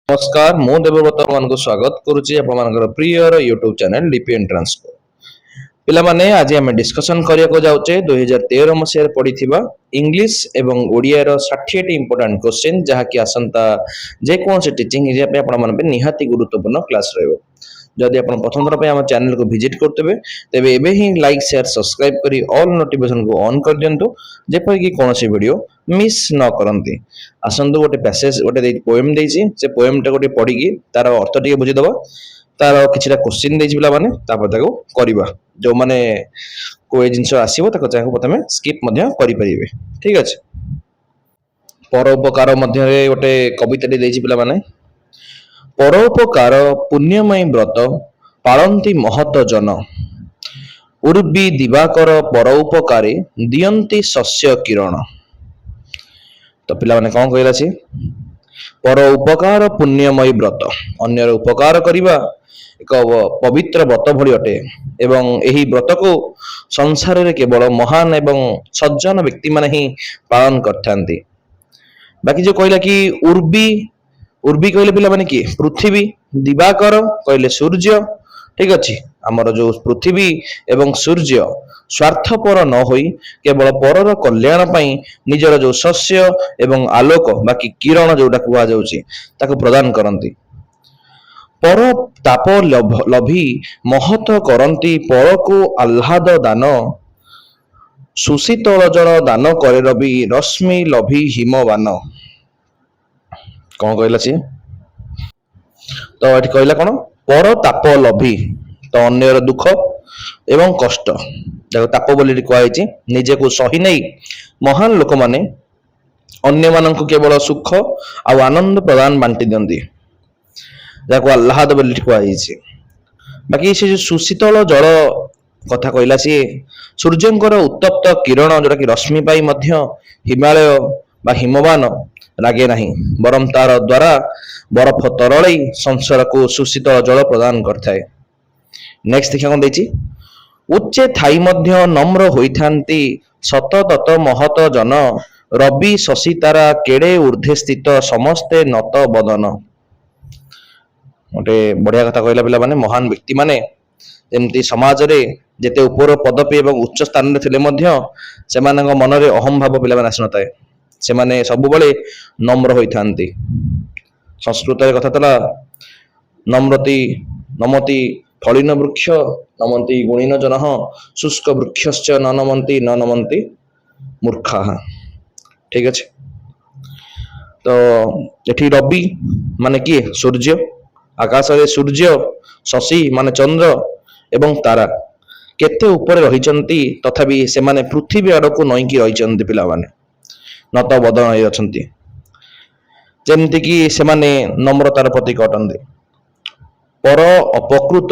नमस्कार मु देवव्रत मान स्वागत करुच्ची प्रियर यूट्यूब चैनल डीपी एंट्रांस को पिला माने आज आम डिस्कसन करने जाऊे 2013 मसीह पढ़ी इंग्लीश एवं ओडिया 60 इंपोर्टेंट क्वेश्चन जहाँकि आसंता जेकोसी टीचिंग एग्जाम निहाती गुरुत्वपूर्ण क्लास रही जदि आप प्रथम थर आम चैनल को विजिट करते तेज एवं ही लाइक शेयर सब्सक्राइब करी ऑल नोटिफिकेशन को ऑन कर दिंतु जेपरिक कौन वीडियो मिस न करती आसतु गोटे पैसेज गोटे पोएम से पोएम टा गोटे पढ़ी तार अर्थ टे बुझीदबा तार कि क्वेश्चन पे करवा जो मैंने कोई जिन आसो प्रथम स्किप करें ठीक अच्छे परोपकार गोटे कविता पे परोपकार पुण्यमयी व्रत पालंती महत जन उर्वी दिवाकर परोपकारे दियंती शस्य किरण। तो पिला माने कौन कहला सी पर उपकार पुण्यमयी व्रत अन्यर उपकार करिबा एक पवित्र व्रत भली अटे एवं एही व्रत को संसार रे केवल महान एवं सज्जन व्यक्ति माने ही पालन करथांती। बाकी जो कहला कि उर्वी उर्वी कहले पिला माने कि पृथ्वी दिवाकर कहले सूर्य ठीक अच्छे आमर जो पृथ्वी एवं सूर्य स्वार्थपर न होई केवल परर कल्याण पई निजर जो शस्य एवं आलोक बाकी किरण जोटा कुआ जाउची ताको प्रदान करंती पर ताप लभी महत करंती पर को आह्लाद दान सुशीतल जल दान करे रवि रश्मि लभी हिमवान। कौन कहला सी तो ये कहला कौन पर ताप लभी तो अन्यर दुख एवं कष्ट देखो ताप बोली कहुई निजे को सही नहीं महान लोक माने अन्य मानक केवल सुख आउ आनंद प्रदान बांटी दियंती जहाँ आह्लाद बोली कहुई। बाकी से जो सुशीतल जल कथा कहला सी सूर्यंकर उत्तप्त किरण जोटा कि रश्मि पाई मध्य हिमालय बा हिमवान लागे नहीं बरम तार द्वारा बरफ तरल संसार को सुशीतल जल प्रदान करथाए। नेक्स्ट देखा कौन देछि उच्चे थाई मध्य नम्र होइथांती सत तत महत जन रवि शशि तारा केड़े ऊर्ध्वे स्थित समस्ते नत बदन। गोटे बढ़िया कथा कहला पिला माने महान व्यक्ति माने जेमती समाज रे जेते ऊपर पदवी एवं उच्च स्थान रे थिले मध्य सेमानक मन रे अहम भाव पिला माने आसनताए से माने सब बळे नम्र होइथांती। संस्कृत रे कथा तला नम्रति नमति फलिन वृक्ष नमन्ति गुणिन जनः शुष्क वृक्षश्च न नमन्ति मूर्खाः। ठीक अच्छे तो एठी रवि माने किए सूर्य आकाश रे सूर्य शशि माने चंद्र एवं तारा केते ऊपर रहिचंती तथापि से माने पृथ्वी आड़ को नईकी रहिचंती पिला माने नत बदन अछंती जेमती कि से माने नम्रतार प्रतीक अटंती पर अपकृत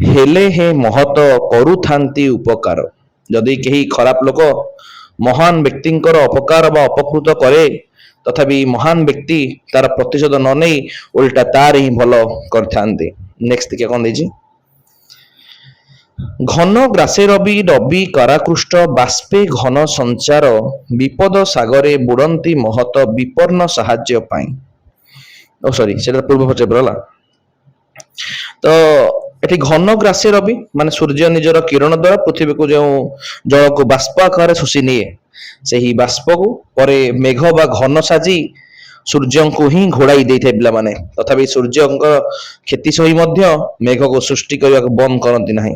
हेले हे महत करुथांती उपकार जदि केही खराब लोक महान व्यक्तिंकर अपकार बा अपकृत करे तथापि महान व्यक्ति तार प्रतिशोध न नहीं उल्टा तार ही भल करथांती। नेक्स्ट क्या कौन देछि घन ग्रासे रवि रवि काराकृष्ट बाष्पे घन संचार विपद सागरे बुड़ंती महत विपन्न साहाय्य पाई। ओ सॉरी सेटा पूर्व पचे परला तो एठी घन ग्रासे रवि माने सूर्य निजर किरण द्वारा पृथ्वी को जो जल को बाष्प आकार शोषि निए सेही बाष्प को परे मेघ बा घन साजी सूर्य को ही घोड़ाई देते पिला माने तथापि सूर्य क्षति सही मध्य मेघ को सृष्टि करने को बंद करती नहीं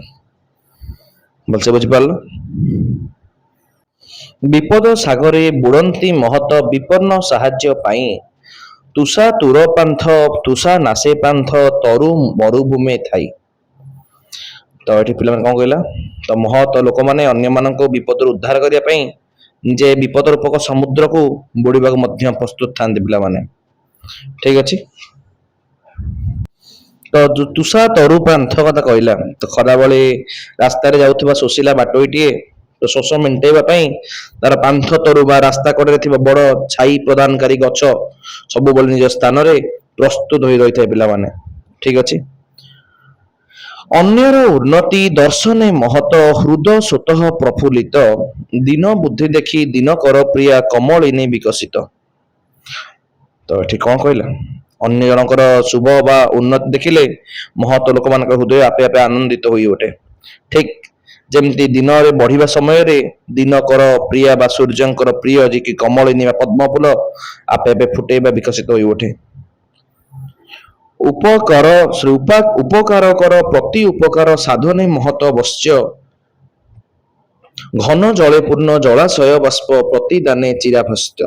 भलसे बुझिपाल। विपद सागरे बुड़ंती महत विपन्न साहाय्य पाई तुषा तुर पांथ तुषा नासे पांथ तरु मरुभूमि थाई। तो ये पिला कौन कहला तो महत लोक मैंने अन्य मानक विपद उद्धार करने निजे विपद रूपक समुद्र को बुड़ीबा प्रस्तुत था पिला माने ठीक अच्छे। तो तुषा तरु पांथ कथा कहला तो खरा बेले रास्तार जाऊा शोषिला बाटोईटे तो शोष मेटेवा तार पांथ तरु बा रास्ता कड़े बड़ छाई प्रदानकारी गछ सब निज स्थान रे प्रस्तुत हो रही है पिला माने ठीक अच्छे। अन्यर उन्नति दर्शने महत हृदय स्वतः प्रफुल्लित दिन बुद्धि देखी दिन कर प्रिया कमलिनी विकसित। तो ये कौन कहला ଅନ୍ୟ ଜଣଙ୍କର ଶୁଭ ବା ଉନ୍ନତି ଦେଖିଲେ ମହତ ଲୋକମାନଙ୍କ ହୃଦୟ ଆପେ ଆପେ ଆନନ୍ଦିତ ହୋଇ ଉଠେ। ଠିକ ଯେମିତି ଦିନରେ ବଢିବା ସମୟରେ ଦିନକର ପ୍ରିୟା ବା ସୂର୍ଯ୍ୟଙ୍କର ପ୍ରିୟ ଯିଏକି କମଳିନୀ ବା ପଦ୍ମ ଫୁଲ ଆପେ ଆପେ ଫୁଟେ ବା ବିକଶିତ ହୋଇ ଉଠେ। ଉପକାର ଉପକାରକର ପ୍ରତି ଉପକାର ସାଧନେ ମହତ ବଶ୍ୟ ଘନ ଜଳେ ପୂର୍ଣ୍ଣ ଜଳାଶୟ ବାଷ୍ପ ପ୍ରତି ଦାନେ ଚିରାଭସ୍ତ୍ୟ।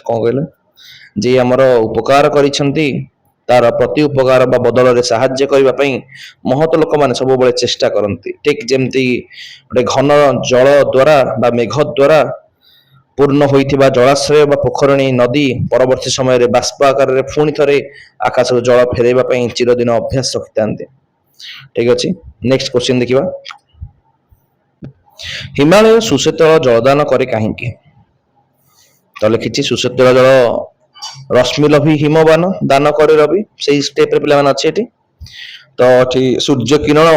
କଣ କହିଲେ? ଯିଏ ଆମର ଉପକାର କରିଛନ୍ତି ତାର ପ୍ରତି ଉପକାର ବା ବଦଳରେ ସାହାଯ୍ୟ କରିବା ପାଇଁ ମହତ ଲୋକମାନେ ସବୁବେଳେ ଚେଷ୍ଟା କରନ୍ତି। ଠିକ ଯେମିତି ଗୋଟେ ଘନ ଜଳ ଦ୍ୱାରା ବା ମେଘ ଦ୍ୱାରା ପୂର୍ଣ୍ଣ ହୋଇଥିବା ଜଳାଶୟ ବା ପୋଖରଣୀ ନଦୀ ପରବର୍ତ୍ତୀ ସମୟରେ ବାଷ୍ପ ଆକାରରେ ପୁଣି ଥରେ ଆକାଶରୁ ଜଳ ଫେରାଇବା ପାଇଁ ଚିରଦିନ ଅଭ୍ୟାସ ରଖିଥାନ୍ତି। ଠିକ ଅଛି, ନେକ୍ସଟ କ୍ୱେଶ୍ଚିନ୍ ଦେଖିବା। ହିମାଳୟ ସୁଶୀତଳ ଜଳଦାନ କରେ କାହିଁକି? ତ ଲେଖିଛି ସୁଶୀତଳ ଜଳ ରଶ୍ମି ଲଭି ହିମବାନ ଦାନ କରେ ରବି। ସେଇ ଷ୍ଟେପରେ ପିଲାମାନେ ଅଛି ଏଠି। ତ ଏଠି ସୂର୍ଯ୍ୟ କିରଣ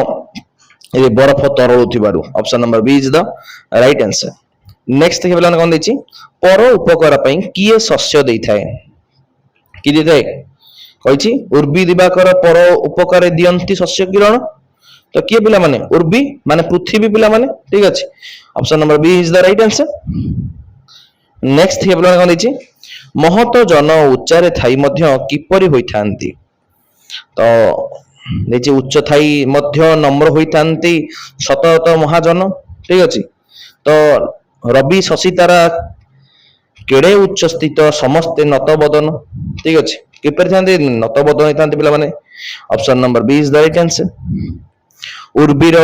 ଏ ବରଫ ତରଳୁଥିବାରୁ option number B is the right answer. Next ଦେଖିବା ପିଲାମାନେ କଣ ଦେଇଛି, ପର ଉପକାର ପାଇଁ କିଏ ଶସ୍ୟ ଦେଇଥାଏ? କି ଦେଇଥାଏ? କହିଛି ଉର୍ବୀ ଦିବାକର ପର ଉପକାରେ ଦିଅନ୍ତି ଶସ୍ୟ କିରଣ। ତ କିଏ ପିଲାମାନେ? ଉର୍ବୀ ମାନେ ପୃଥିବୀ ପିଲାମାନେ। ଠିକ ଅଛି, option number B is the right answer. Next ଦେଖିବା ପିଲାମାନେ କଣ ଦେଇଛି, ମହତ ଜନ ଉଚ୍ଚାରେ ଥାଇ ମଧ୍ୟ କିପରି ହୋଇଥାନ୍ତି? ତ ଦେଇଛି ଉଚ୍ଚ ଥାଇ ମଧ୍ୟ ନମ୍ର ହୋଇଥାନ୍ତି ସତତ ମହାଜନ। ଠିକ ଅଛି, ତ ରବି ଶଶି ତାରା କେଡେ ଉଚ୍ଚ ସ୍ଥିତ ସମସ୍ତେ ନତବଦନ। ଠିକ ଅଛି, କିପରି ଥାନ୍ତି? ନତବଦନ ହେଇଥାନ୍ତି ପିଲାମାନେ। Option number B is the right answer. ଉର୍ବୀର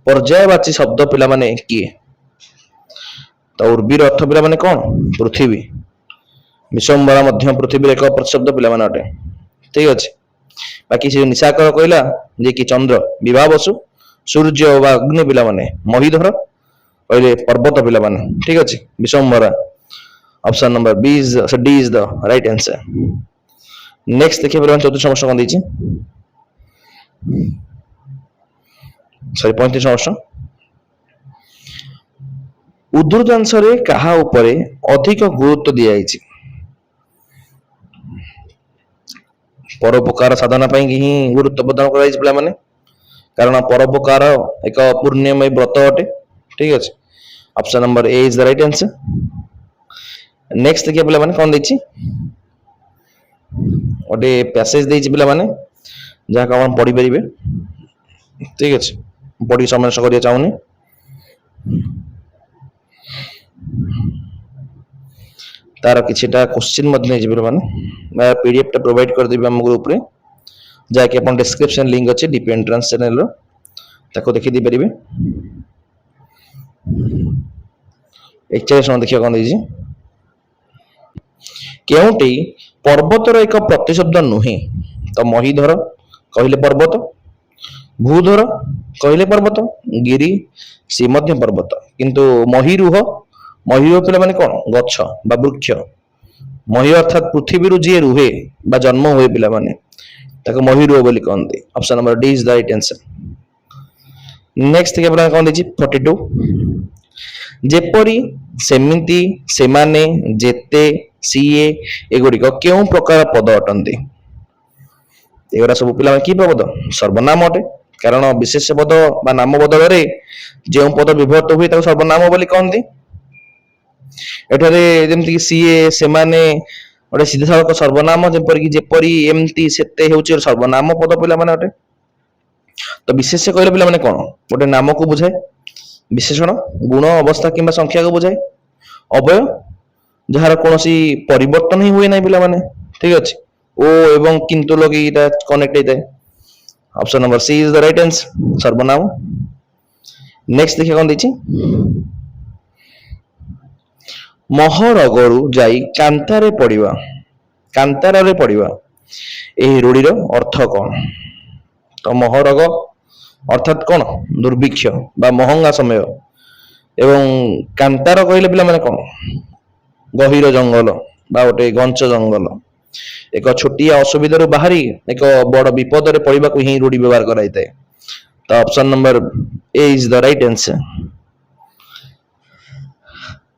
ପର୍ଯ୍ୟାୟବାଚୀ ଶବ୍ଦ ପିଲାମାନେ କିଏ? ତ ଉର୍ବୀର ଅର୍ଥ ପିଲାମାନେ କଣ? ପୃଥିବୀ। ବିଶ୍ୱମ୍ବରା ମଧ୍ୟ ପୃଥିବୀର ଏକ ପ୍ରତିଶବ୍ଦ ପିଲାମାନେ ଅଟେ। ଠିକ ଅଛି, ବାକି ସେ ନିଶାକର କହିଲା ଯେ କି ଚନ୍ଦ୍ର, ବିଭା ବସୁ ସୂର୍ଯ୍ୟ ବା ଅଗ୍ନି ପିଲାମାନେ ମହିଧର କହିଲେ ପର୍ବତ ପିଲାମାନେ। ଠିକ ଅଛି, ବିଶ୍ୱମ୍ବରା option number D is the right answer. Next ଦେଖିବା ପିଲାମାନେ 34 ପ୍ରଶ୍ନ କଣ ଦେଇଛି, ସରି 35 ପ୍ରଶ୍ନ। ଉଦ୍ଧୃତାଂଶରେ କାହା ଉପରେ ଅଧିକ ଗୁରୁତ୍ୱ ଦିଆଯାଇଛି? ପରୋପକାର ସାଧନା ପାଇଁ ହିଁ ଗୁରୁତ୍ୱ ପ୍ରଦାନ କରାଯାଇଛି ପିଲାମାନେ, କାରଣ ପରୋପକାର ଏକ ପୁଣ୍ୟମୟ ବ୍ରତ ଅଟେ। ଠିକ ଅଛି, option number A is the right answer. Next ଦେଖିବା ପିଲାମାନେ କଣ ଦେଇଛି, ଗୋଟେ ପ୍ୟାସେଜ ଦେଇଛି ପିଲାମାନେ ଯାହାକୁ ଆପଣ ପଢିପାରିବେ। ଠିକ ଅଛି, ପଢି ସମୟ ନଷ୍ଟ କରିବା ଚାହୁଁନି। तार किछिटा क्वेश्चन मध्य नहीं जीवन मैं पीडीएफ टा प्रोवाइड कर देबी हम ग्रुप रे जाके अपन डिस्क्रिप्शन लिंक अछि डीपी एंट्रेंस चैनल रो ताको देखि दी परिबे। 41 देखियो कोन देजी केउटी पर्वतर एक प्रतिशब्द नुहे तो महीधर कहले पर्वत, भूधर कहले पर्वत, गिरी सी मध्य पर्वत किंतु महीरुह महीरुह पिला माने कोन गच्छ बा वृक्ष। मही अर्थात पृथ्वी रु जी रुहे बा जन्म हुए पिला माने ताको महीरुह बोली कहंती। Option number D is the right answer. Next के पिला कोन देछि 42 जेपरी सेमिति सेमाने जेते सीए एगुड़िक केउं प्रकार पद अटंती? एगुड़ा सब पिला कि पद सर्वनाम अटे कारण विशेष पद बा नाम बदल जो पद विभक्त हुए ताको सर्वनाम बोली कहंती। एठारे जेमति सीए सेमाने गोटे सीधासलख सर्वनाम जेपरी एमती सेते हेउची सर्वनाम पद पिला माने अटे। तो विशेष कहले पिला माने कोन गोटे नाम को बुझाए, विशेषण गुण अवस्था किंबा संख्या को बुझाए, अवय जहार कोनोसी परिवर्तन ही हुए नै पिला माने। ठीक अछि, ओ एवं किंतु लगी इटा कनेक्ट हेतै। Option number C is the right answer सर्वनाम। नेक्स्ट देखिए कोन दैछि महरगरु जाई कांतारे पड़िबा, कांतारे पड़िबा एही रूढ़ीर अर्थ कोन? तो महरग अर्थात कोन दुर्भिक्ष बा महंगा समय एवं कांतार कहले पिला माने कोन गहीर जंगल बा गोटे घंच जंगल एक छोटिया असुविधा बाहरी एक बड़ विपद रे पड़िबा को ही रूढ़ी व्यवहार कराइते। तो option number A is the right answer.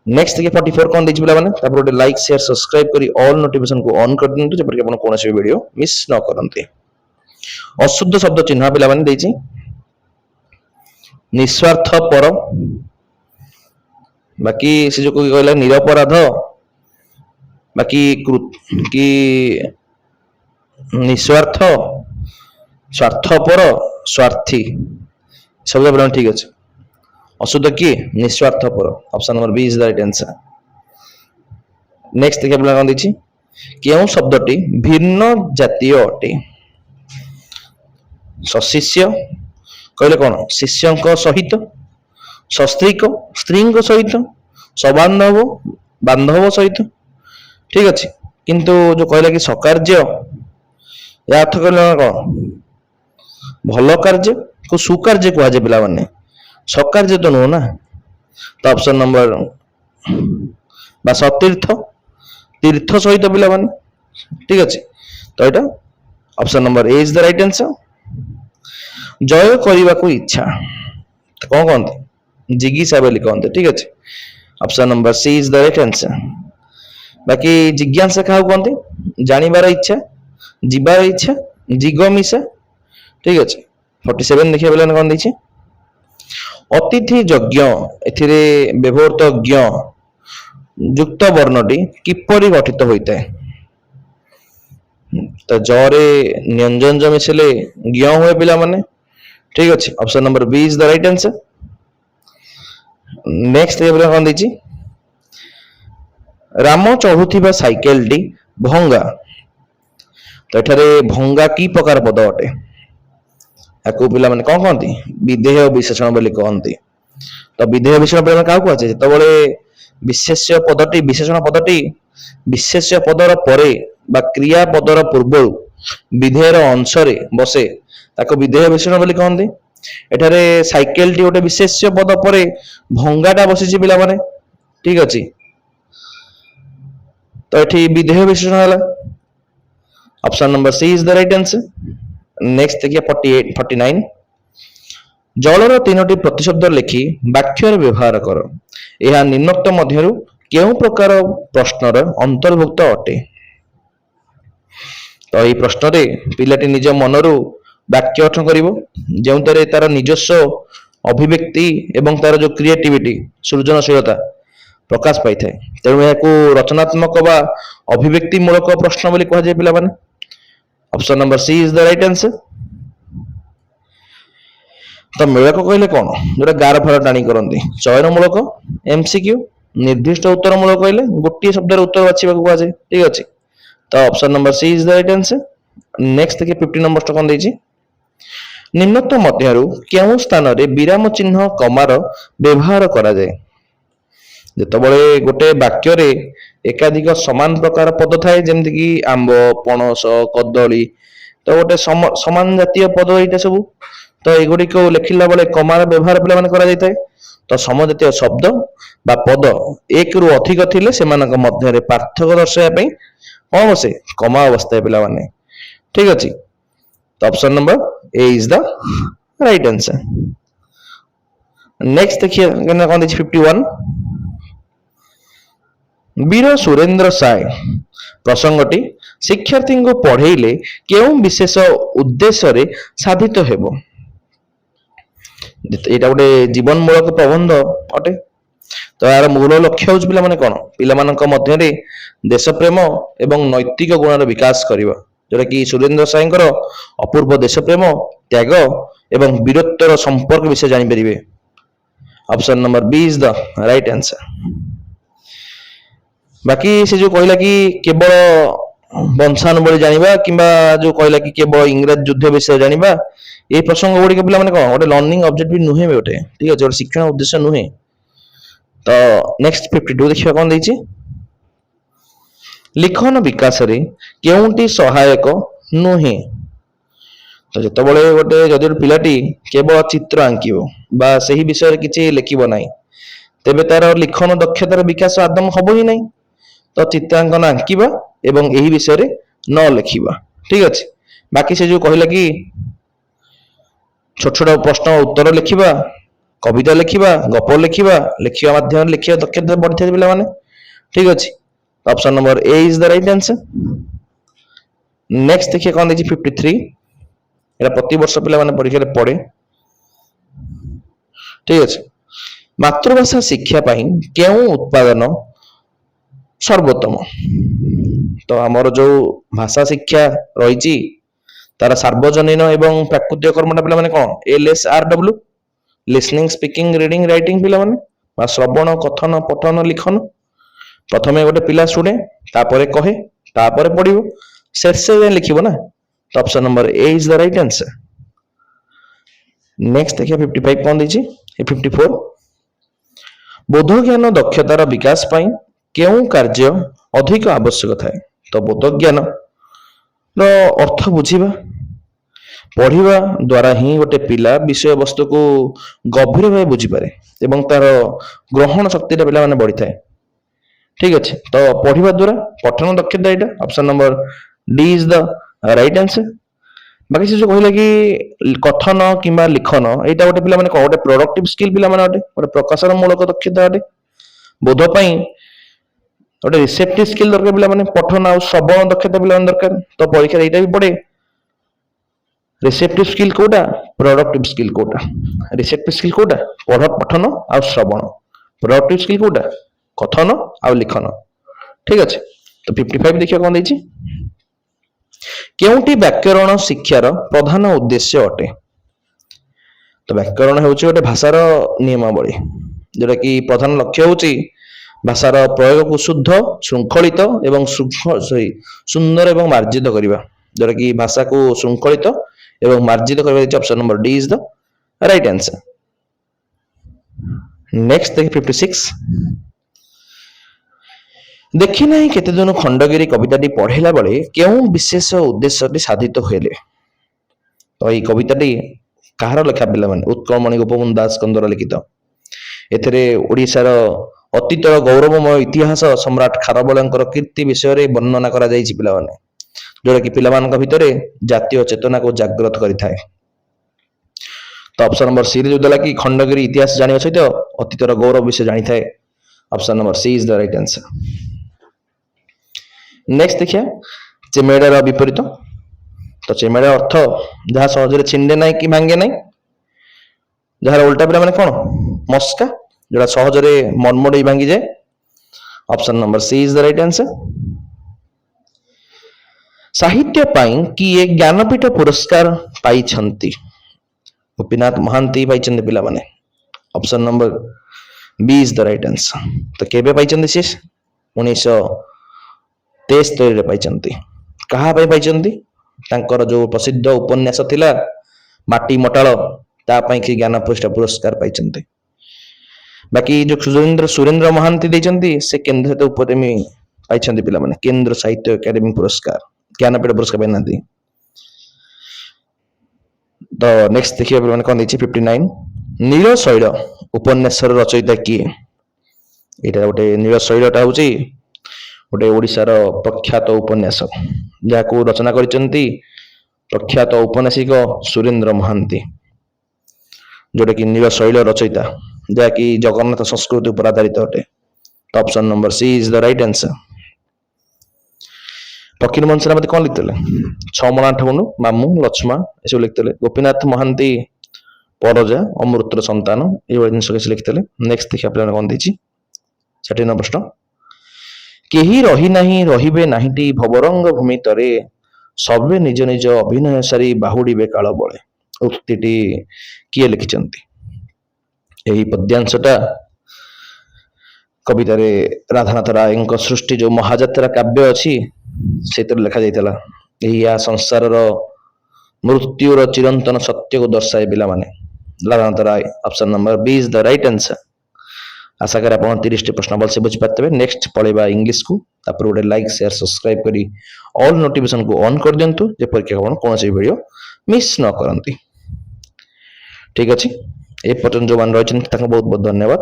Next देखिए 44 कौन देछि पिला माने तापर गोटे लाइक शेयर सब्सक्राइब करी ऑल नोटिफिकेशन को ऑन कर दियंतु जेपर कि आपण कोनोसी वीडियो मिस न करंते। अशुद्ध शब्द चिन्ह पिला माने देछि निस्वार्थ पर, बाकी से जो कोई कहला निरपराध, बाकी कि निस्वार्थ, स्वार्थपर, स्वार्थी शब्द पिला ठीक अछि। अशुद्ध किए निस्वार्थपर, option number B is the right answer. Next देखिए पिला कौन देछि केउं शब्दटी भिन्न जातीय अटे। सशिष्य कहले कौन शिष्यंक सहित, सस्त्रीक स्त्रींक सहित, सबांधव बांधव सहित, ठीक अच्छे। किंतु जो कहला कि सकार्य या अर्थ कहले कौन भल कार्य को सुकार्य कह जाए पिला माने, सकार्य तो नुह ना। तो ऑप्शन नंबर बा सतीर्थ तीर्थ सहित पिला माने, ठीक अच्छे। तो यहाँ option number A is the right answer. जय करने को इच्छा तो कौन कहते जिज्ञासा बोली कहते, ठीक अच्छे। Option number C is the right answer. बाकी जिज्ञासा क्या कहते जानिबार इच्छा, जीवार इच्छा, जिगमिशा, ठीक अच्छे। 47 देखिए बोले कौन देखिए अतिथि यज्ञ एथिरे व्यवहृत ज्ञ युक्त वर्णटी किपरि गठित होता है। तो जरे व्यंजन जो मिसले ज्ञ हुए पिला माने, ठीक अच्छे। Option number B is the right answer. Next कौन देछि राम चढ़ुथिबा साइकेल टी भंगा। तो एठारे भंगा की प्रकार पद अटे, याकू पिला माने कौन कहती विधेय विशेषण बोली कहती। तो विधेय विशेषण पिला क्या कहुचे जितेबाला विशेष्य पदटी विशेषण पदटी विशेष्य पदर परे बा क्रिया पदर पूर्व विधेयर अंश बसे ताको विधेय विशेषण बोली कहते। एठारे साइकेल टी गोटे विशेष्य पद परे भंगाटा बसी पिला माने, ठीक अच्छे। तो ये विधेय विशेषण है, option number C is the right answer. Next देखिए 49 जलर 3टी प्रतिशब्द लिखि वाक्यर व्यवहार कर। यह निम्नोक्त मध्यरु केउं प्रकार प्रश्नर अंतर्भुक्त अटे। तो ये प्रश्न रे पिलाटी निज मनरु वाक्य गठन करिवो जेउतरे तार निजस्व अभिव्यक्ति एवं तार जो क्रिएटिविटी सृजनशीलता प्रकाश पाई थाए। तेणु यह रचनात्मक बा अभिव्यक्ति मूलक प्रश्न बोली कह जाए पिला माने। Option number C is the right answer. तो मेलक कहले कौन जो गार फार टाणी करती चयन मूलक एमसीक्यू निर्दिष्ट उत्तर मूलक कहले गोटे शब्द उत्तर बाछा कह जाए, ठीक अच्छे। तो option number C is the right answer. Next देखिए 50 नंबर कौन देछि निम्नोक्त मध्यरु केउं स्थान रे विराम चिन्ह कमार व्यवहार करा जाए। जितेबाला गोटे वाक्य रे एकाधिक समान प्रकार पद थाए जेमति कि आंब पणस कदली, तो गोटे समान जातीय पद यहाँ सब। तो युड़िक लिखिला बेले कमार व्यवहार पे करा जाए। तो समजातीय शब्द बा पद एक रु अधिक थिले सेमानक मध्यरे पार्थक्य दर्शाइबा कौन बसे कमा अवस्था पिला माने, ठीक अच्छे। तो option number A is the right answer. Next देखिए कौन देखिए 51 वीर सुरेंद्र साय प्रसंगटी शिक्षार्थी को पढ़ेले केउं विशेष उद्देश्य रे साधित हेबो। यहाँ गोटे जीवन मूलक प्रबंध अटे। तो यार मूल लक्ष्य हूँ पिला माने कौन पिला मानक मध्यरे देश प्रेम एवं नैतिक गुणर विकास करवा, जोटा कि सुरेंद्र साईंकर अपूर्व देश प्रेम त्याग एवं वीरत्वर संपर्क विषय जानीपर। Option number B is the right answer. बाकी से जो कहला कि केवल वंशानुबली जानिबा किंबा जो कहला कि केवल इंग्रज युद्ध विषय जानिबा ये प्रसंग गुड़िक पिला माने कौन गोटे लर्निंग ऑब्जेक्ट भी नुहे गोटे, ठीक है शिक्षण उद्देश्य नुहे। तो नेक्स्ट 52 देखिए कौन देछि लिखन विकास रे केउंटी सहायक नुहे। तो जितेबाला गोटे जदि पिलाटी केवल चित्र आंकिबो बा सही विषय किछि लिखिबो नाही तेबे तार लिखन दक्षतार विकास आदम हबो ही नहीं। तो चित्रांकन आंकिबा एवं यही विषय रे न लिखिबा, ठीक अच्छे। बाकी से जो कहला कि छोट छोट प्रश्न उत्तर लिखिबा कविता लिखा गप लिखा लिखा माध्यम लिखा दक्षता बढ़ी पे ठीक अच्छे option number A is the right answer. Next देखिए कौन देखिए 53 एटा प्रति वर्ष पिला माने परीक्षा रे पड़े ठीक अच्छे मातृभाषा शिक्षा पाई केउ उत्पादन सर्वोत्तम तो आमर जो भाषा शिक्षा रही तार सार्वजनीन एवं प्राकृतिक कर्मटा पिला माने कौन LSRW listening speaking reading writing पिला माने श्रवण कथन पठन लिखन प्रथमे गोटे पिला शुणे तापर कहे तापर पढ़िबो शेष लिखिबो ना तो option number A is the right answer. Next देखिए 55 कौन दीजिए 54 बोध ज्ञान दक्षतार विकास पाई केउ कार्य अधिक आवश्यक थाए तो बोध ज्ञान अर्थ बुझीबा पढ़िबा द्वारा ही गोटे पिला विषय वस्तु को गभीर भाव बुझीपारे एवं तार ग्रहण शक्ति पिला माने बढ़ी थाए ठीक अच्छे तो पढ़िबा द्वारा पठन दक्षता यहाँ option number D is the right answer. बाकी से जो कहला कि कथन किंबा लिखन यहाँ गोटे पिला माने गोटे प्रोडक्टिव स्किल पिला माने गोटे प्रकाशन मूलक दक्षता अटे बोध पाई गोटे रिसेप्टिव स्किल दरकार पिला माने पठन आ श्रवण दक्षता पिला माने दरकार तो परीक्षा यहाँ भी पड़े रिसेप्टिव स्किल कोटा प्रोडक्टिव स्किल कोटा रिसेप्टिव स्किल कोटा पढ़ पठन आ श्रवण प्रोडक्टिव स्किल कोटा कथन आ लिखन ठीक अच्छे तो 55 देखिए कौन देछि केउटी व्याकरण शिक्षार प्रधान उद्देश्य अटे तो व्याकरण होउछि गोटे भाषार नियमावली जोटा कि प्रधान लक्ष्य होउछि भाषार प्रयोग को शुद्ध श्रृंखलित एवं सुंदर एवं मार्जित करवा जोटा कि भाषा को श्रृंखलित एवं मार्जित करवा option number D is the right answer. Next देखिए 56 देखी ना केते दिन खंडगिरी कविताटी पढ़ेला बेले केउ विशेष उद्देश्य साधित हुए तो ये कविताटी कहार लेखा पिला माने उत्कलमणि गोपबंधु दास कंदर लिखित एथिरे ओडिशार अतीतर गौरवमय इतिहास सम्राट खारबेलंकर कीर्ति विषय रे वर्णना करा जायछि पिला माने जोटा कि पिला मानक भितरे जातीय चेतना को जागृत करिथाय तो ऑप्शन नंबर सी रे जो देला कि खंडगिरी इतिहास जानिबा सहित अतीतर गौरव विषय जानि थाए option number C is the right answer. Next देखिए चेमेड़ार विपरीत तो चेमेड़ा अर्थ जहाँ सहजरे छिंडे ना कि भांगे ना जार उल्टा पिला माने कौन मस्का जोड़ा सहजरे मनमोड़ भांगी जाए option number C is the right answer. साहित्य पाई किए ज्ञानपीठ पुरस्कार पाई गोपीनाथ महांती पाई पिला माने option number B is the right answer तो केबे पाई से 1973 रे पाई कहा तांकर जो प्रसिद्ध उपन्यास थिला माटी मटाल तापाई कि ज्ञानपीठ पुरस्कार पाई बाकी जो सुरेंद्र महांती देइचंती से केंद्र साहित्य अकादमी पाई पिला माने केंद्र साहित्य अकादमी पुरस्कार ज्ञानपीठ पुरस्कार पाई तो नेक्स्ट देखिए मैंने कौन देखिए 59 नील शैल उपन्यास रचयिता किए यहाँ गोटे नील शैलटा हूँ गोटे ओडिशार प्रख्यात उपन्यास जहाँ रचना करिसेंती प्रख्यात औपन्यासिक सुरेंद्र महांती जोटा कि नील शैल रचयिता जहाँकि जगन्नाथ संस्कृति पर आधारित अटे तो option number C is the right answer. Fakir Mohan सेनापति कौन लिखते छमण आठगुण मामू लक्ष्मा ये लिखते गोपीनाथ महांती परजा अमृतर संतान ये जिन किसी लिखते। नेक्स्ट देखिए पे कौन देछि 60 प्रश्न केही रही नाही रहिबे नाहिटी भवरंग भूमि तरे सबे निज निज अभिनय सारी बाहुड़ीबे काल बळे उक्तिटी किए लिखिचंती यही पद्यांशटा कवितारे राधानाथ राय सृष्टि जो महाजात्रा काव्य अच्छी से लिखा जाइतला यही संसार मृत्युर चिरंतन सत्य को दर्शाए पिला माने Radhanath Ray option number B is the right answer. आशा करें आप 30 प्रश्न भलसे बुझीपारे। नेक्स्ट पढ़ेगा इंग्लिश को तापर गोटे लाइक शेयर सब्सक्राइब करी ऑल नोटिफिकेशन को ऑन कर दिंतु जेपरिक आपण कौन वीडियो मिस न करती ठीक अच्छे ए पर्यटन जो मान रही बहुत बहुत धन्यवाद।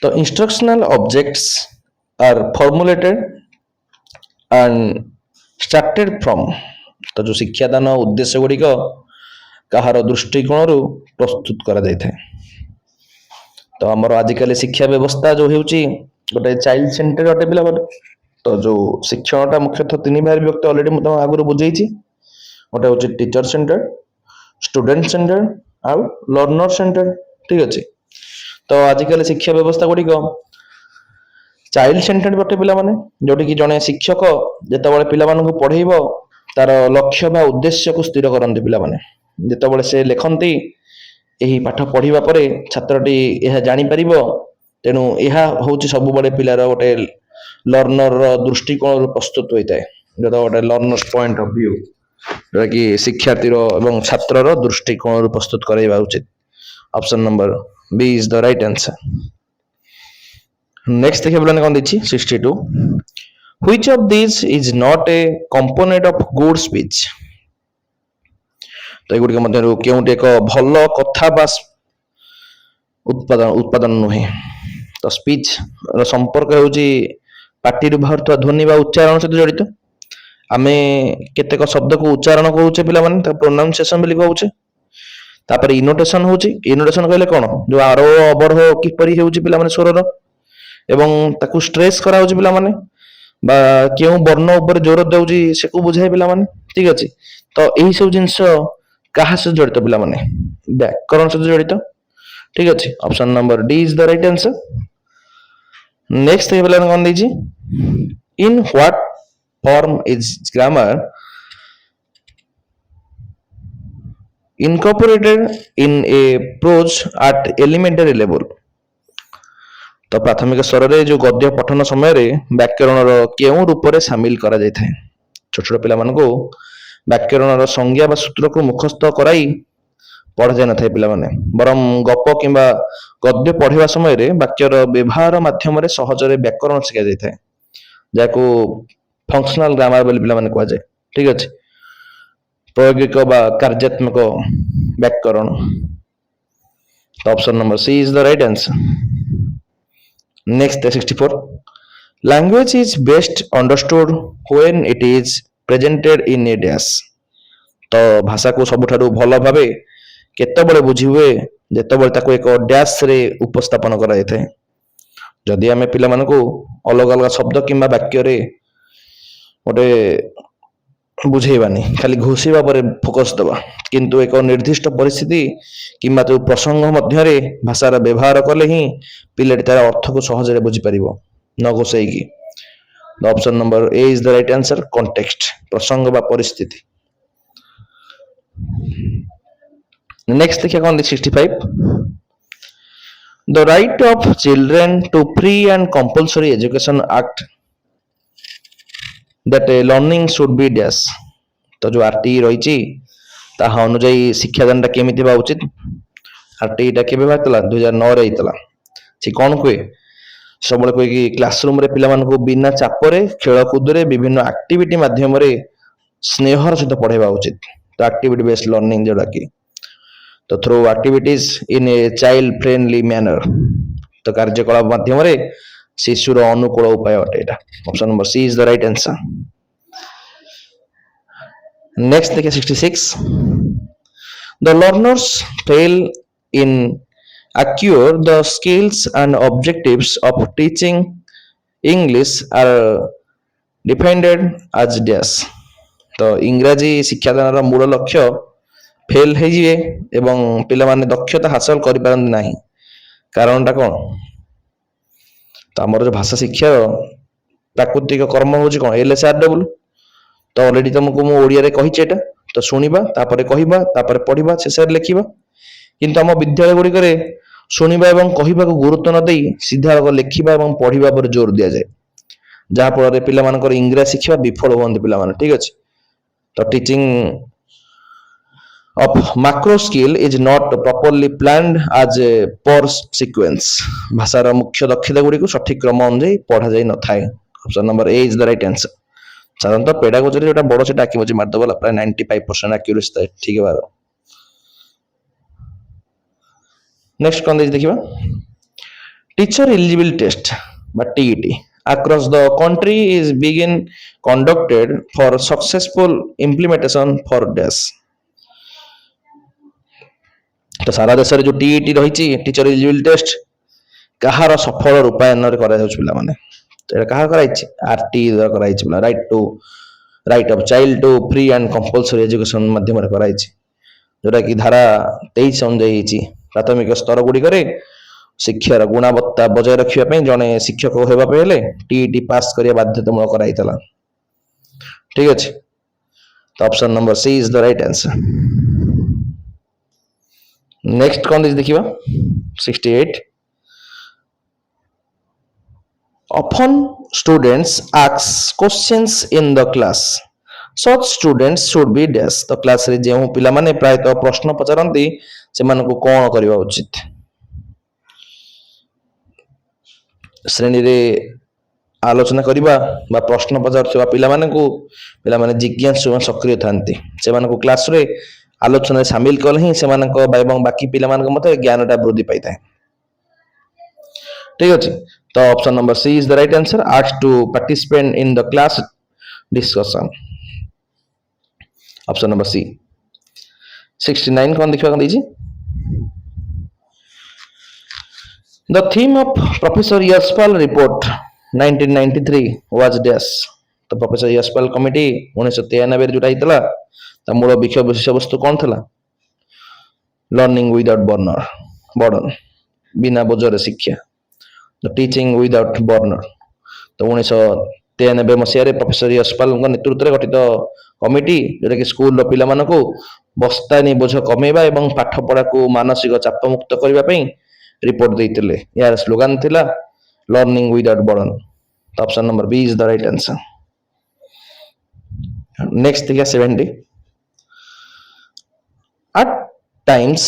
तो instructional objects are formulated and started from ତ ଯୋଉ ଶିକ୍ଷାଦାନ ଉଦ୍ଦେଶ୍ୟ ଗୁଡିକ କାହାର ଦୃଷ୍ଟିକୋଣରୁ ପ୍ରସ୍ତୁତ କରାଯାଇଥାଏ। ତ ଆମର ଆଜିକାଲି ଶିକ୍ଷା ବ୍ୟବସ୍ଥା ଯୋଉ ହେଉଛି ଗୋଟେ ଚାଇଲ୍ଡ ସେଣ୍ଟର ଅଟେ ପିଲାମାନେ। ତ ଯୋଉ ଶିକ୍ଷଣଟା ମୁଖ୍ୟତଃ ତିନି ଭାଗ ବିଭକ୍ତ ଅଲରେଡି ମୁଁ ତମ ଆଗରୁ ବୁଝେଇଛି। ଗୋଟେ ହଉଛି ଟିଚର ସେଣ୍ଟର, ଷ୍ଟୁଡେଣ୍ଟ ସେଣ୍ଟର ଆଉ ଲର୍ଣ୍ଣର ସେଣ୍ଟର। ଠିକ ଅଛି। ତ ଆଜିକାଲି ଶିକ୍ଷା ବ୍ୟବସ୍ଥା ଗୁଡିକ ଚାଇଲ୍ଡ ସେଣ୍ଟର ଅଟେ ପିଲାମାନେ, ଯୋଉଠିକି ଜଣେ ଶିକ୍ଷକ ଯେତେବେଳେ ପିଲାମାନଙ୍କୁ ପଢେଇବ ତାର ଲକ୍ଷ୍ୟ ବା ଉଦ୍ଦେଶ୍ୟକୁ ସ୍ଥିର କରନ୍ତି ପିଲାମାନେ। ଯେତେବେଳେ ସେ ଲେଖନ୍ତି ଏହି ପାଠ ପଢିବା ପରେ ଛାତ୍ରଟି ଏହା ଜାଣିପାରିବ, ତେଣୁ ଏହା ହଉଛି ସବୁବେଳେ ପିଲାର ଗୋଟେ ଲର୍ଣ୍ଣର ଦୃଷ୍ଟିକୋଣରୁ ପ୍ରସ୍ତୁତ ହୋଇଥାଏ, ଯୋଉଟା ଗୋଟେ ଲର୍ଣ୍ଣର ପଏଣ୍ଟ ଅଫ ଭ୍ୟୁ, ଯୋଉଟା କି ଶିକ୍ଷାର୍ଥୀର ଏବଂ ଛାତ୍ରର ଦୃଷ୍ଟିକୋଣରୁ ପ୍ରସ୍ତୁତ କରାଇବା ଉଚିତ। Option number B is the right answer. Next ଦେଖିବା ପିଲାମାନେ କଣ ଦେଇଛି 62. Which of these is not a component of good speech? ତ ଏଗୁଡ଼ିକ ମଧ୍ୟରୁ କେଉଁଟି ଏକ ଭଲ କଥା ବା ଉତ୍ପାଦନ ନୁହେଁ? ତ ସ୍ପିଚ ର ସମ୍ପର୍କ ହେଉଛି ପାଟିରୁ ବାହାରୁଥିବା ଧ୍ୱନି ବା ଉଚ୍ଚାରଣ ସହିତ ଜଡ଼ିତ। ଆମେ କେତେକ ଶବ୍ଦକୁ ଉଚ୍ଚାରଣ କରୁଛେ ପିଲାମାନେ, ତାକୁ ପ୍ରୋନାଉନ୍ସିଏସନ ବୋଲି କହୁଛେ। ତାପରେ ଇନୋଟେସନ ହଉଛି, ଇନୋଟେସନ କହିଲେ କଣ, ଯୋଉ ଆରୋହ ଅବରୋହ କିପରି ହେଉଛି ପିଲାମାନେ ସ୍ୱରର, ଏବଂ ତାକୁ ଷ୍ଟ୍ରେସ୍ କରାହଉଛି ପିଲାମାନେ, ବା କେଉଁ ବର୍ଣ୍ଣ ଉପରେ ଜୋର ଦେଉଛି ସେକୁ ବୁଝାଏ ପିଲାମାନେ। ଠିକ ଅଛି। ତ ଏହି ସବୁ ଜିନିଷ କାହା ସହିତ ଜଡ଼ିତ ପିଲାମାନେ? ବ୍ୟାକରଣ ସହିତ ଜଡ଼ିତ। ଠିକ ଅଛି। Option number D is the right answer. Next ପିଲାମାନେ କଣ ଦେଇଛି, in what form is grammar incorporated in a prose at elementary level? ତ ପ୍ରାଥମିକ ସ୍ତରରେ ଯୋଉ ଗଦ୍ୟ ପଠନ ସମୟରେ ବ୍ୟାକରଣର କେଉଁ ରୂପରେ ସାମିଲ କରାଯାଇଥାଏ? ଛୋଟ ଛୋଟ ପିଲାମାନଙ୍କୁ ବ୍ୟାକରଣର ସଂଜ୍ଞା ବା ସୂତ୍ରକୁ ମୁଖସ୍ଥ କରାଇ ପଢାଯାଇ ନଥାଏ ପିଲାମାନେ, ବରଂ ଗପ କିମ୍ବା ଗଦ୍ୟ ପଢିବା ସମୟରେ ବାକ୍ୟର ବ୍ୟବହାର ମାଧ୍ୟମରେ ସହଜରେ ବ୍ୟାକରଣ ଶିଖାଯାଇଥାଏ, ଯାହାକୁ ଫଙ୍କସନାଲ ଗ୍ରାମାର ବୋଲି ପିଲାମାନେ କୁହାଯାଏ। ଠିକ ଅଛି। ପ୍ରାୟୋଗିକ ବା କାର୍ଯ୍ୟାତ୍ମକ ବ୍ୟାକରଣ। ତ option number C is the right answer. Next 64. Language is best understood when it is presented in a dash. ତ ଭାଷାକୁ ସବୁଠାରୁ ଭଲ ଭାବେ କେତେବେଳେ ବୁଝି ହୁଏ, ଯେତେବେଳେ ତାକୁ ଏକ ଡ୍ୟାସ୍ ରେ ଉପସ୍ଥାପନ କରାଯାଇଥାଏ। ଯଦି ଆମେ ପିଲାମାନଙ୍କୁ ଅଲଗା ଅଲଗା ଶବ୍ଦ କିମ୍ବା ବାକ୍ୟରେ ଗୋଟେ ବୁଝେଇବାନି, ଖାଲି ଘୋଷିବା ପରେ ଫୋକସ ଦେବା, କିନ୍ତୁ ଏକ ନିର୍ଦ୍ଦିଷ୍ଟ ପରିସ୍ଥିତି କିମ୍ବା ଯୋଉ ପ୍ରସଙ୍ଗ ମଧ୍ୟରେ ଭାଷାର ବ୍ୟବହାର କଲେ ହିଁ ପିଲାଟି ତାର ଅର୍ଥକୁ ସହଜରେ ବୁଝିପାରିବ, ନ ଘୋଷେଇକି। Option number A is the right answer. Context, ପ୍ରସଙ୍ଗ ବା ପରିସ୍ଥିତି। ନେକ୍ସଟ ଦେଖିବା କଣ 65. The right of children to free and compulsory education act that learning should be dash. ତ ଯୋଉ RTE ରହିଛି ତାହା ଅନୁଯାୟୀ ଶିକ୍ଷାଦାନଟା କେମିତି ହେବା ଉଚିତ? RTE ଟା କେବେ ବାହାରିଥିଲା? 2009 ରେ ହେଇଥିଲା। ସେ କଣ କୁହେ? ସବୁବେଳେ କୁହେ କି କ୍ଲାସରୁମରେ ପିଲାମାନଙ୍କୁ ବିନା ଚାପରେ ଖେଳକୁଦରେ ବିଭିନ୍ନ ଆକ୍ଟିଭିଟି ମାଧ୍ୟମରେ ସ୍ନେହର ସହିତ ପଢେଇବା ଉଚିତ। ତ ଆକ୍ଟିଭିଟି ବେସ୍ଡ ଲର୍ଣ୍ଣିଂ ଯୋଉଟା କି, ତ through activities in a child friendly manner, ତ କାର୍ଯ୍ୟକଳାପ ମାଧ୍ୟମରେ ଶିଶୁର ଅନୁକୂଳ ଉପାୟ ଅଟେ ଏଇଟା। Option number C is the right answer. Next ଦେଖିବା 66. The learners fail in acquire the skills and objectives of teaching English are defined as dash. ତ ଇଂରାଜୀ ଶିକ୍ଷାଦାନର ମୂଳ ଲକ୍ଷ୍ୟ ଫେଲ ହେଇଯିବେ ଏବଂ ପିଲାମାନେ ଦକ୍ଷତା ହାସଲ କରିପାରନ୍ତି ନାହିଁ। କାରଣଟା କଣ? ତ ଆମର ଯୋଉ ଭାଷା ଶିକ୍ଷାର ପ୍ରାକୃତିକ କର୍ମ ହଉଛି କଣ? LSRW। ତ ଅଲରେଡି ତମକୁ ମୁଁ ଓଡ଼ିଆରେ କହିଛି ଏଟା, ତ ଶୁଣିବା, ତାପରେ କହିବା, ତାପରେ ପଢିବା, ଶେଷରେ ଲେଖିବା। କିନ୍ତୁ ଆମ ବିଦ୍ୟାଳୟ ଗୁଡିକରେ ଶୁଣିବା ଏବଂ କହିବାକୁ ଗୁରୁତ୍ୱ ନ ଦେଇ ସିଧାସଳଖ ଲେଖିବା ଏବଂ ପଢିବା ଉପରେ ଜୋର ଦିଆଯାଏ, ଯାହା ଫଳରେ ପିଲାମାନଙ୍କର ଇଂରାଜୀ ଶିଖିବା ବିଫଳ ହୁଅନ୍ତି ପିଲାମାନେ। ଠିକ ଅଛି। ତ teaching of macro skill is not properly planned as a per sequence. ଭାଷାର ମୁଖ୍ୟ ଦକ୍ଷତା ଗୁଡ଼ିକୁ ସଠିକ କ୍ରମ ଅନୁଯାୟୀ ପଢାଯାଇ ନଥାଏ। Option number A is the right answer. ସାଧାରଣତଃ ପେଡାଗୋଜିରେ ଯୋଉଟା ବଡ ସେଟା ଆକିମୋଜି ମାରିଦେବ, ପ୍ରାୟ 95% ଆକ୍ୟୁରେସି ଥାଏ ଠିକ ହେବାର। ନେକ୍ସଟ କଣ ଦେଇଛି ଦେଖିବା, ଟିଚର ଏଲିଜିବିଲିଟି ଟେଷ୍ଟ ବା TET across the country is begin conducted for successful implementation for days. ତ ସାରା ଦେଶରେ ଯୋଉ ଟିଇଟି ରହିଛି ଟିଚର ଏଲିଜିବିଲିଟି ଟେଷ୍ଟ କାହାର ସଫଳ ରୂପାୟନରେ କରାଯାଉଛି ପିଲାମାନେ ଏଇଟା କାହାର କରାଯାଇଛି ଆରଟି ଦ୍ୱାରା କରାଯାଇଛି ପିଲା right of child to free and compulsory education ମାଧ୍ୟମରେ କରାଯାଇଛି ଯୋଉଟା କି ଧାରା 23 ଅନୁଯାୟୀ ହେଇଛି ପ୍ରାଥମିକ ସ୍ତର ଗୁଡ଼ିକରେ ଶିକ୍ଷାର ଗୁଣବତ୍ତା ବଜାୟ ରଖିବା ପାଇଁ ଜଣେ ଶିକ୍ଷକ ହେବା ପାଇଁ ହେଲେ ଟିଇଟି ପାସ୍ କରିବା ବାଧ୍ୟତାମୂଳକ କରାଯାଇଥିଲା ଠିକ ଅଛି ତ option number C is the right answer next କଣ ଦେଇଛି ଦେଖିବା 68 often students ask questions in the class such students should be dash ତ କ୍ଲାସରେ ଯେଉଁ ପିଲାମାନେ ପ୍ରାୟତଃ ପ୍ରଶ୍ନ ପଚାରନ୍ତି ସେମାନଙ୍କୁ କଣ କରିବା ଉଚିତ ଶ୍ରେଣୀରେ ଆଲୋଚନା କରିବା ବା ପ୍ରଶ୍ନ ପଚାରୁଥିବା ପିଲାମାନେ ଜିଜ୍ଞାସୁ ଏବଂ ସକ୍ରିୟ ଥାନ୍ତି ସେମାନଙ୍କୁ କ୍ଲାସରେ ଆଲୋଚନାରେ ସାମିଲ କଲେ ହିଁ ସେମାନଙ୍କ ଏବଂ ବାକି ପିଲାମାନଙ୍କ ମଧ୍ୟରେ ଜ୍ଞାନଟା ବୃଦ୍ଧି ପାଇଥାଏ ଠିକ ଅଛି ତ option number C is the right answer ask to participate in the class discussion option number C 69 କଣ ଦେଖିବାକୁ ଦେଇଛି The theme of Professor Yashpal report 1993 was dash ତ ପ୍ରଫେସର ୟଶପାଲ କମିଟି 1993 ଯୋଉଟା ହେଇଥିଲା ତା ମୂଳ ବିଷୟବସ୍ତୁ କଣ ଥିଲା ଲର୍ଣ୍ଣିଂ ୱିଦାଉଟ୍ ବର୍ଡନ ବିନା ବୋଝରେ ଶିକ୍ଷା ଟିଚିଂ ୱିଦାଉଟ୍ ବର୍ଡନ ତ 1993 ମସିହାରେ ପ୍ରଫେସର ୟଶପାଲଙ୍କ ନେତୃତ୍ୱରେ ଗଠିତ କମିଟି ଯୋଉଟାକି ସ୍କୁଲର ପିଲାମାନଙ୍କୁ ବସ୍ତାନି ବୋଝ କମେଇବା ଏବଂ ପାଠ ପଢାକୁ ମାନସିକ ଚାପମୁକ୍ତ କରିବା ପାଇଁ ରିପୋର୍ଟ ଦେଇଥିଲେ ଏହାର ସ୍ଲୋଗାନ ଥିଲା ଲର୍ଣ୍ଣିଂ ୱିଦାଉଟ୍ ବର୍ଡନ ତ option number B is the right answer next ଦେଖିବା 70 at times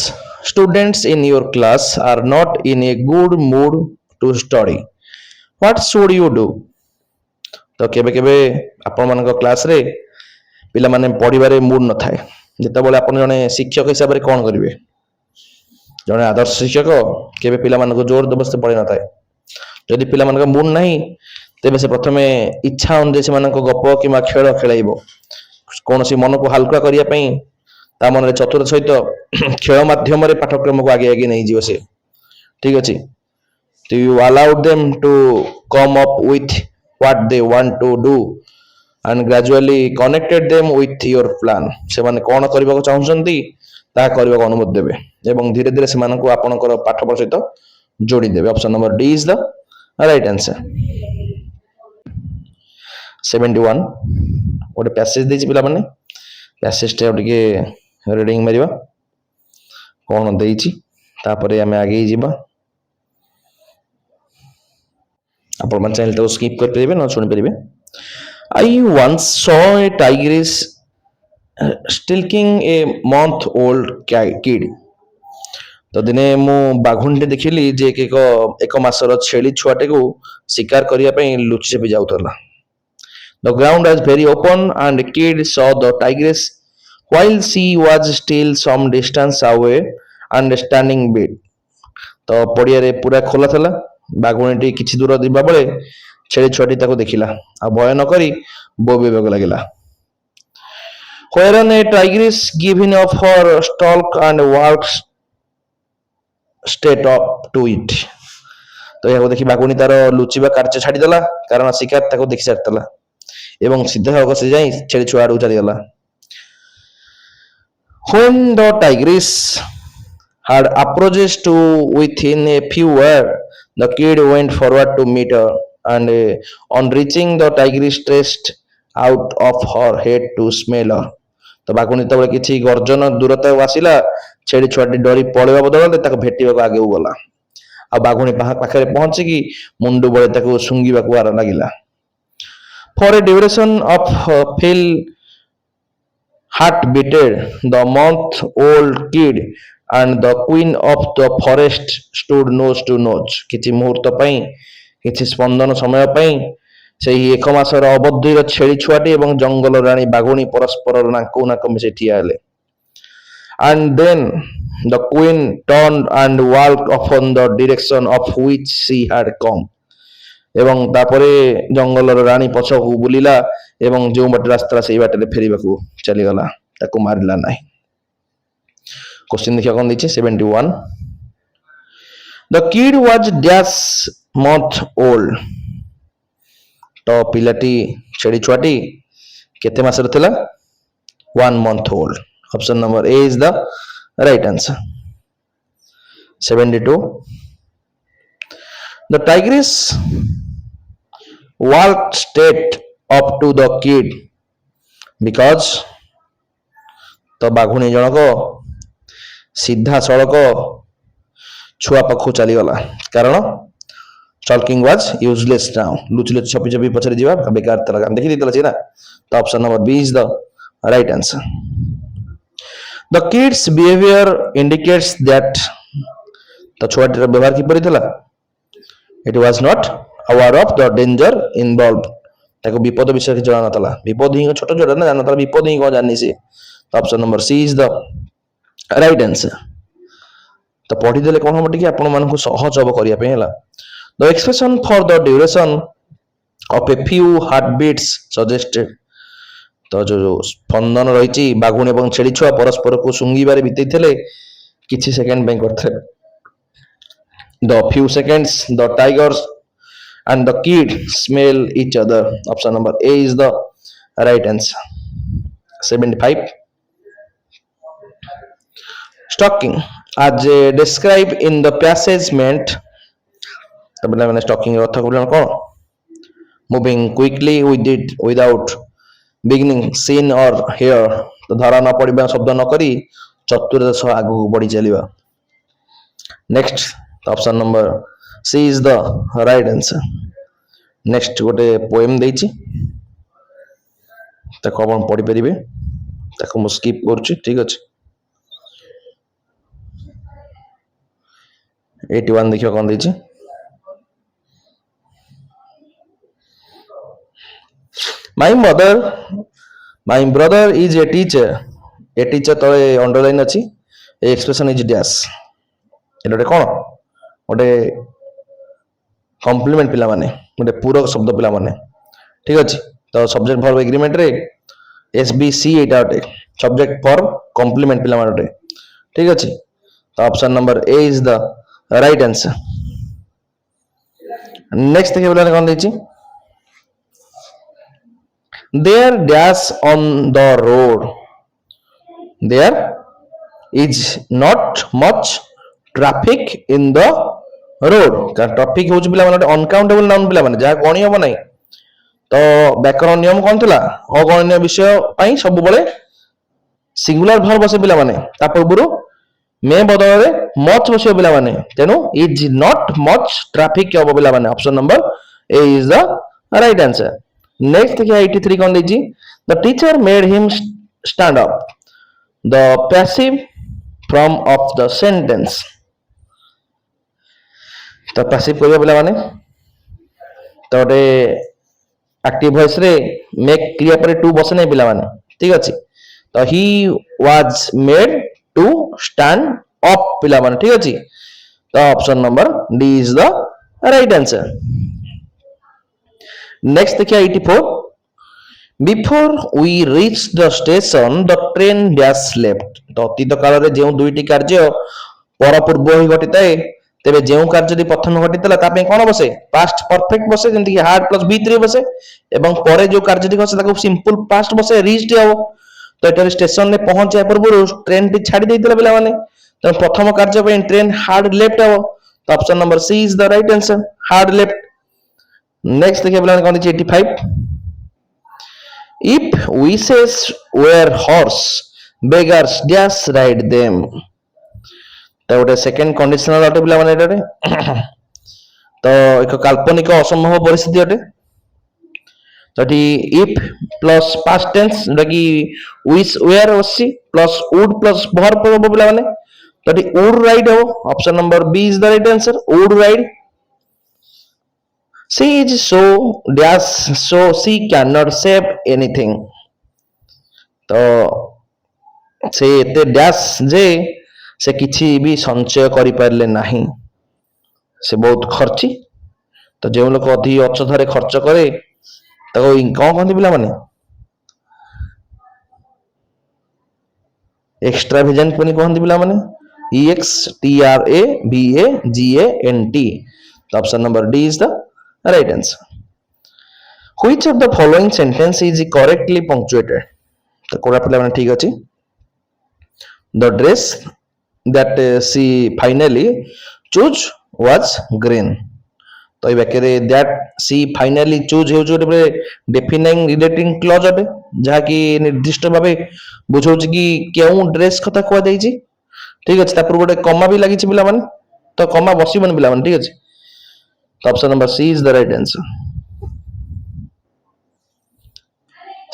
students in your class are not in a good mood to study what should you do ତ କେବେ କେବେ ଆପଣମାନଙ୍କ କ୍ଲାସରେ ପିଲାମାନେ ପଢିବାରେ ମୁଡ୍ ନଥାଏ ଯେତେବେଳେ ଆପଣ ଜଣେ ଶିକ୍ଷକ ହିସାବରେ କଣ କରିବେ ଜଣେ ଆଦର୍ଶ ଶିକ୍ଷକ କେବେ ପିଲାମାନଙ୍କୁ ଜୋର ଜବରଦସ୍ତି ପଢେଇ ନଥାଏ ଯଦି ପିଲାମାନଙ୍କ ମୁଡ୍ ନାହିଁ ତେବେ ସେ ପ୍ରଥମେ ଇଚ୍ଛା ଅନୁଯାୟୀ ସେମାନଙ୍କ ଗପ କିମ୍ବା ଖେଳ ଖେଳାଇବ କୌଣସି ମନକୁ ହାଲକା କରିବା ପାଇଁ ତା ମନରେ ଚତୁରତା ସହିତ ଖେଳ ମାଧ୍ୟମରେ ପାଠ୍ୟକ୍ରମକୁ ଆଗେଇ ନେଇଯିବ ସେ ଠିକ ଅଛି ତ you allowed them to come up with what they want to do and gradually connected them with your plan ସେମାନେ କଣ କରିବାକୁ ଚାହୁଁଛନ୍ତି ତାହା କରିବାକୁ ଅନୁମତି ଦେବେ ଏବଂ ଧୀରେ ଧୀରେ ସେମାନଙ୍କୁ ଆପଣଙ୍କର ପାଠପଢା ସହିତ ଯୋଡ଼ି ଦେବେ option number D is the right answer 71 ଗୋଟେ ପ୍ୟାସେଜ ଦେଇଛି ପିଲାମାନେ ପ୍ୟାସେଜଟା ଟିକେ ରିଡିଂ ମାରିବା କଣ ଦେଇଛି ତାପରେ ଆମେ ଆଗେଇ ଯିବା ଆପଣମାନେ ଚାହିଁଲେ ତାକୁ ସ୍କିପ୍ କରିପାରିବେ ନ ଶୁଣିପାରିବେ I once saw a tigress stalking a month old kid ତ ଦିନେ ମୁଁ ବାଘୁଣୀଟେ ଦେଖିଲି ଯେ ଏକ ମାସର ଛେଳି ଛୁଆଟିକୁ ଶିକାର କରିବା ପାଇଁ ଲୁଚି ଛପି ଯାଉଥିଲା The ground was very open and the kid saw the tigress while she was still some distance away and standing bit ତ ପଡ଼ିଆରେ ପୁରା ଖୋଲା ଥିଲା ବାଘୁଣୀଟି କିଛି ଦୂର ଯିବା ବେଳେ ଛେଳି ଛୁଆଟି ତାକୁ ଦେଖିଲା ଆଉ ଭୟ ନ କରି ବୋବେଇବାକୁ ଲାଗିଲା Whereon a tigress given of her stalk and walked straight up to it ତ ଏହାକୁ ଦେଖି ବାଘୁଣୀ ତାର ଲୁଚିବା କାର୍ଯ୍ୟ ଛାଡ଼ିଦେଲା କାରଣ ଶିକାର ତାକୁ ଦେଖି ସାରିଥିଲା ଏବଂ ସିଧାସଳଖ ସେ ଯାଇ ଛେଳି ଛୁଆ ଆଡ଼କୁ ଚାଲିଗଲା When the tigress had approached to within a few words, the kid went forward to meet her, and on reaching, the tigress stretched out of her head to smell her. ତ ବାଘୁଣୀ ଯେତେବେଳେ କିଛି ଗର୍ଜନ ଦୂରତାକୁ ଆସିଲା ଛେଳି ଛୁଆଟି ଡରି ପଳେଇବା ବଦଳରେ ତାକୁ ଭେଟିବାକୁ ଆଗକୁ ଗଲା ଆଉ ବାଘୁଣୀ ପାଖରେ ପହଞ୍ଚିକି ମୁଣ୍ଡୁ ବଳେ ତାକୁ ଶୁଙ୍ଘିବାକୁ ଲାଗିଲା For a duration of full heart-beaten, the month-old kid and the queen of the forest stood nose to nose. କିଛି ମୁହୂର୍ତ୍ତ ପାଇଁ କିଛି ସ୍ପନ୍ଦନ ସମୟ ପାଇଁ ସେହି ଏକ ମାସର ଅବଧିର ଛେଳି ଛୁଆଟି ଏବଂ ଜଙ୍ଗଲ ରାଣୀ ବାଘୁଣୀ ପରସ୍ପରର ନାକକୁ ନାକ ମିଶାଇ ଠିଆ ହେଲେ And then the queen turned and walked upon the direction of which she had come. ଏବଂ ତାପରେ ଜଙ୍ଗଲର ରାଣୀ ପଛକୁ ବୁଲିଲା ଏବଂ ଯେଉଁ ବାଟରେ ଆସିଥିଲା ସେଇ ବାଟରେ ଫେରିବାକୁ ଚାଲିଗଲା, ତାକୁ ମାରିଲା ନାହିଁ। क्वेश्चन देखिए कौन दीजिए 71 the kid was dash month old तो पिलाटी छेड़ी छुआटी केते मासर थिला 1 month old option number A is the right answer 72 the tigress walked straight up to the kid because तो बाघुणी जनक सीधा सड़क छुआ पाखु चलीगला कारण स्टॉकिंग वाज यूजलेस नाउ लुचि लुचि छपी छपी पछरे जीवा बेकार तला काम देखि दितला ना तो option number B is the right answer the kids behaviour indicates that तो छुआटीर व्यवहार किपरि थला it was not aware of the danger involved ताको विपद विषय जाना नतला विपद ही छोट छोट ना जाना नतला विपद ही को जानि से तो option number C is the right answer तो पढ़ी देले कोन हम टिके आपण मानन को सहज हबो करिया पे हला the expression for the duration of a few heart beats suggested तो जो स्पंदन रहिछि बाघुणी एवं छेड़ी छुआ परस्पर को सुंगीबारे बितै थले किछि सेकंड में करथे the few seconds the tigers and the kid smell each other option number a is the right answer 75 stalking as described in the passage meant तो बोला मैंने stalking अर्थ को कोन moving quickly with it without beginning seen or hear तो धारा न पड़िबा शब्द न करी चतुर सह आगु बढ़ी चलिबा next option number C is the right answer next गोटे पोएम देछि ताको आपण पढ़ी परिबे ताको मु स्किप करछि ठीक अछि 81 देखियो कोन देछि my brother is a teacher तळे अंडरलाइन अछि ए एक्सप्रेशन इज डैश एटा कोन गोटे कॉम्प्लीमेंट पिला माने गोटे पूरक शब्द पिला माने ठीक अछि तो सब्जेक्ट वर्ब एग्रीमेंट रे एसबीसी एटा अटे सब्जेक्ट फॉर कॉम्प्लीमेंट पिला माने ठीक अछि तो option number A is the right answer next देखिए बोला कोन देछि there dash on the road there is not much traffic in the road का ट्रैफिक होउछ पिला माने अनकाउंटेबल नाउन पिला माने जा गणी हो नै तो व्याकरण नियम कोन थिला अगणनीय विषय पई सब बेले सिंगुलर वर्ब बसे पिला माने ता पूर्वरु मे बदल रे मच बसे पिला माने तेनु इज नॉट मच ट्रैफिक हो पिला माने option number A is the right answer next देखिए 83 कोन देजी the teacher made him stand up the passive form of the sentence तो पैसिव करिया पिला माने तो गोटे एक्टिव वॉइस रे मेक क्रिया पर टू बसे नै पिला माने ठीक अछि तो he was made to stand up पिला माने ठीक अछि तो option number D is the right answer next देखिए 84 before we reach the station the train dash left तो अतीत काल रे जेउ दुईटी कार्य पर पूर्व ही घटिताए तेबे जेउ कार्य प्रथम घटितला ता पे कोन बसे पास्ट परफेक्ट बसे जेंति कि हार्ड प्लस बी3 बसे एवं परे जो कार्य बसे ताको सिंपल पास्ट बसे रीच्ड हो तो एटा स्टेशन ने पहुंचे पूर्व ट्रेन टी छाडी देइतला पिला माने तो प्रथम कार्य पे ट्रेन हार्ड लेफ्ट हो तो option number C is the right answer hard left next देखिए पिला कोन 85 if wishes were horse beggars dash ride them तो गोटे सेकंड कंडीशनल अटे पिला माने एटारे तो एक काल्पनिक असंभव परिस्थिति अटे तो इफ प्लस पास्ट टेंस जोटा कि विश वेयर बसी प्लस वुड प्लस वर्ब हो पिला माने तो वुड राइड हो option number B is the right answer would ride she is so dash so she cannot save anything तो से एते डैश जे से किछि भी संचय करि परले नाही से बहुत खर्ची ତ ଯେଉଁ ଲୋକ ଅଧିକ ଅଯଥାରେ ଖର୍ଚ୍ଚ କରେ ତାକୁ କଣ କହନ୍ତି ପିଲାମାନେ? ଏକ୍ସଟ୍ରାଭେଜାଣ୍ଟ ପୁଣି କହନ୍ତି ପିଲାମାନେ, EXTRAVAGANT। ତ option number D is the right answer. Which of the following sentence is correctly punctuated? ତ କୋଉଟା ପିଲାମାନେ ଠିକ ଅଛି? The dress that she finally chose was green। ତ এই ବାକ୍ୟରେ that she finally chose ହେଉଛି ଗୋଟେ defining relating clause ଅଟେ, ଯାହାକି ନିର୍ଦ୍ଦିଷ୍ଟ ଭାବେ ବୁଝାଉଛି କି କେଉଁ ଡ୍ରେସ୍ କଥା କୁହାଯାଇଛି। ଠିକ ଅଛି, ତାପରେ ଗୋଟେ କମା ବି ଲାଗିଛି ପିଲାମାନେ, ତ କମା ବସିବନି ପିଲାମାନେ। ଠିକ ଅଛି, ତ option number C is the right answer.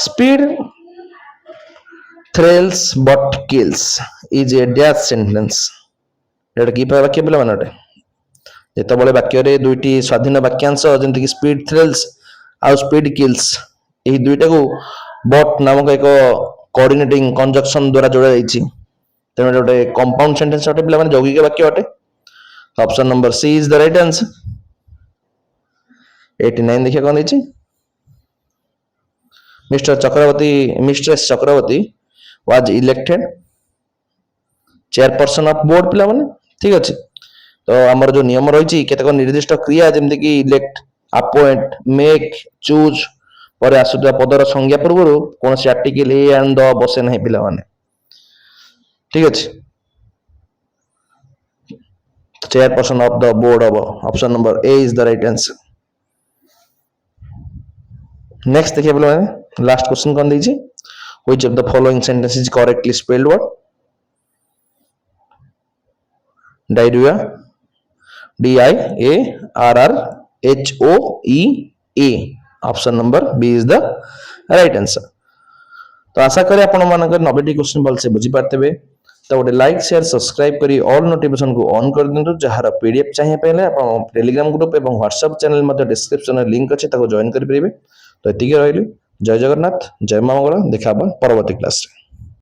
Speed thrills but kills is a dash sentence। এটা কি ବାକ୍ୟ ପିଲାମାନେ ଅଟେ? ଯେତେବେଳେ ବାକ୍ୟରେ ଦୁଇଟି ସ୍ୱାଧୀନ ବାକ୍ୟାଂଶ ଯେମିତିକି ସ୍ପିଡ୍ ଥ୍ରିଲ୍ସ ଆଉ ସ୍ପିଡ୍ କିଲ୍ସ, ଏହି ଦୁଇଟାକୁ ବଟ୍ ନାମକ ଏକ କୋଅର୍ଡିନେଟିଂ କଞ୍ଜକ୍ସନ ଦ୍ୱାରା ଯୋଡ଼ା ଯାଇଛି, ତେଣୁ ଏଟା ଗୋଟେ କମ୍ପାଉଣ୍ଡ ସେଣ୍ଟେନ୍ସ ଅଟେ ପିଲାମାନେ, ଯୌଗିକ ବାକ୍ୟ ଅଟେ। Option number C is the right answer. 89 ଦେଖିବା କଣ ଦେଇଛି। Mistress Chakraborty was elected chairperson of board ପିଲାମାନେ। ଠିକ ଅଛି, ତ ଆମର ଯୋଉ ନିୟମ ରହିଛି କେତେକ ନିର୍ଦ୍ଦିଷ୍ଟ କ୍ରିୟା ଯେମିତିକି ଇଲେକ୍ଟ, ଆପଏଣ୍ଟ, ମେକ୍, ଚୁଜ୍ ପରେ ଆସୁଥିବା ପଦର ସଂଜ୍ଞା ପୂର୍ବରୁ କୌଣସି ଆର୍ଟିକଲ ଏ ଆଣ୍ଡ ଦ ବସେ ନାହିଁ ପିଲାମାନେ। ଠିକ ଅଛି, chairperson of the board ହବ, option number A is the right answer. Next ଦେଖିବା ପିଲାମାନେ, ଲାଷ୍ଟ କ୍ୱେଶ୍ଚନ କଣ ଦେଇଛି? Which of the following sentence is correctly spelled word? Diarrhea, DIARRHOEA। Option number B is the right answer. तो आशा करी आपण मानकर 90टी क्वेश्चन भलसे बुझी पारतेबे। तो गोटे लाइक शेयर सब्सक्राइब करी ऑल नोटिफिकेशन को ऑन कर दिंतु। जहार पीडीएफ चाहिए पहले आपण टेलीग्राम ग्रुप एवं व्हाट्सएप चैनल मध्ये डिस्क्रिप्शन में लिंक अछि, ताको जॉइन करि परिबे। तो एतिके रहइली। जय जगन्नाथ, जय मां मंगल। देखा परवर्ती क्लास रे।